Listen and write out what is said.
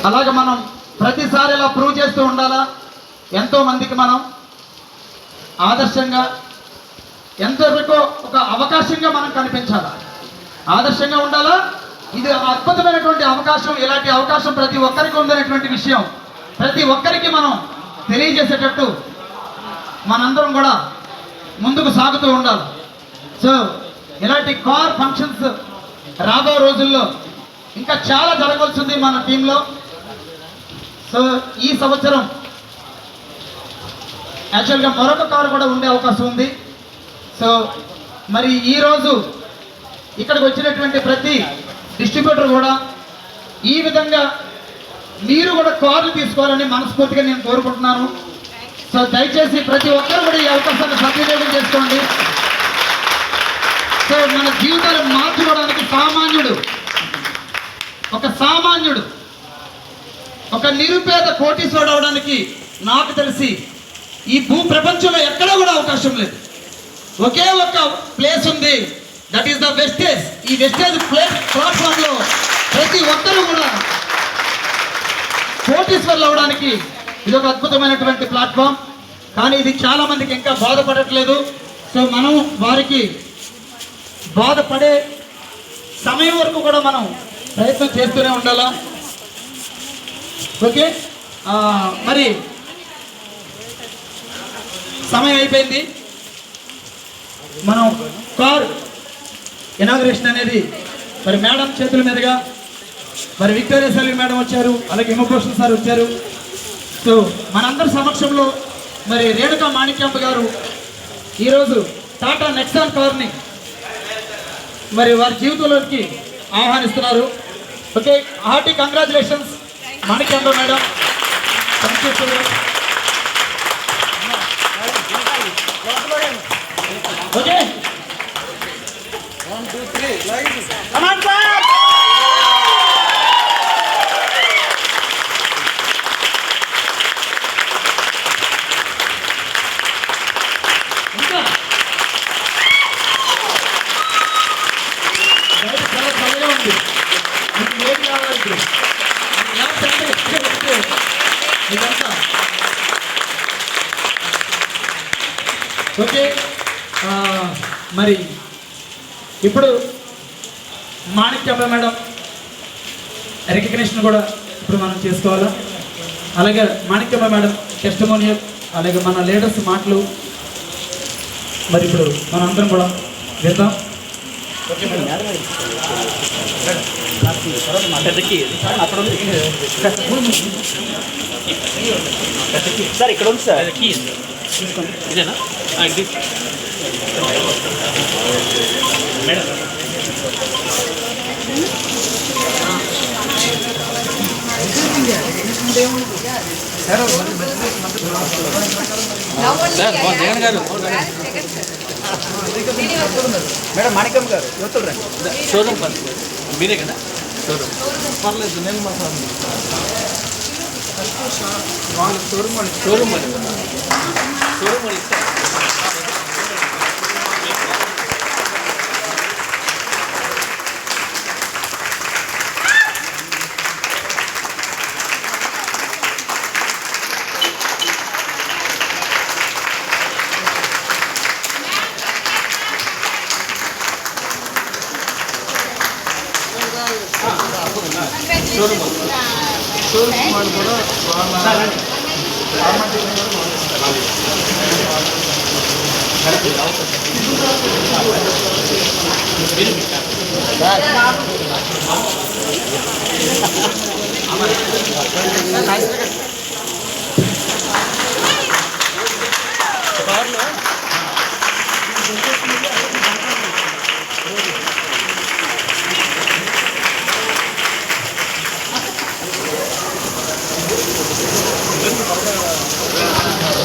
అలాగే మనం ప్రతిసారి ఇలా ప్రూవ్ చేస్తూ ఉండాలా. ఎంతో మందికి మనం ఆదర్శంగా ఎంతవరకు ఒక అవకాశంగా మనం కనిపించాలా, ఆదర్శంగా ఉండాలా. ఇది అద్భుతమైనటువంటి అవకాశం. ఇలాంటి అవకాశం ప్రతి ఒక్కరికి ఉందనేటువంటి విషయం ప్రతి ఒక్కరికి మనం తెలియజేసేటట్టు మనందరం కూడా ముందుకు సాగుతూ ఉండాలి. సో ఇలాంటి కార్ ఫంక్షన్స్ రాబో రోజుల్లో ఇంకా చాలా జరగవలసింది మన టీంలో. సో ఈ సంవత్సరం యాక్చువల్గా మరొక కారు కూడా ఉండే అవకాశం ఉంది. సో మరి ఈరోజు ఇక్కడికి వచ్చినటువంటి ప్రతి డిస్ట్రిబ్యూటర్ కూడా ఈ విధంగా మీరు కూడా కార్లు తీసుకోవాలని మనస్ఫూర్తిగా నేను కోరుకుంటున్నాను. సో దయచేసి ప్రతి ఒక్కరు కూడా ఈ అవకాశాన్ని సద్వినియోగం చేసుకోండి. సో మన జీవితాలు మార్చుకోవడానికి సామాన్యుడు ఒక నిరుపేద కోటీశ్వరుడు అవడానికి నాకు తెలిసి ఈ భూ ప్రపంచంలో ఎక్కడా కూడా అవకాశం లేదు. ఒకే ఒక ప్లేస్ ఉంది, దట్ ఈస్ ద వెస్టేజ్. ఈ వెస్టేజ్ ప్లాట్ఫామ్ లో ప్రతి ఒక్కరూ కూడా కోటీశ్వరులు అవడానికి ఇది ఒక అద్భుతమైనటువంటి ప్లాట్ఫామ్. కానీ ఇది చాలా మందికి ఇంకా బాధపడట్లేదు. సో మనం వారికి బాధపడే సమయం వరకు కూడా మనం ప్రయత్నం చేస్తూనే ఉండాలా. ఓకే, మరి సమయం అయిపోయింది. మనం కార్ ఇనాగ్రేషన్ అనేది మరి మేడం చేతుల మీదుగా మరి విక్టోరియా సెల్వి మేడం వచ్చారు, అలాగే హిమభూషణ్ సార్ వచ్చారు. సో మనందరి సమక్షంలో మరి రేణుకా మాణిక్యాంబ గారు ఈరోజు టాటా నెక్సాన్ కార్ని మరి వారి జీవితంలోకి ఆహ్వానిస్తున్నారు. Okay, hearty congratulations Manikyamba madam. Okay, 1 2 3 come on sir. Okay, మరి ఇప్పుడు మాణిక్యాంబ మేడం రికగ్నిషన్ కూడా ఇప్పుడు మనం చేసుకోవాలా. అలాగే మాణిక్యాంబ మేడం టెస్టిమోనియల్, అలాగే మన లీడర్స్ మాటలు మరి ఇప్పుడు మనం అందరం కూడా విద్దాం. ఓకే మేడం, సార్ ఇక్కడ ఉంది సార్, ఇదేనా మేడం? జగన్ గారు, మేడం మాణిక్యం గారు యువతులు రండి. షోరూమ్ పని మీరే కదా? షోరూమ్ పర్లేదు, నేను మాట్లాడుతున్నాను. షోరూమ్ వాళ్ళు ఇస్తారు. షోరూమ్ వాళ్ళు కూడా వాళ్ళ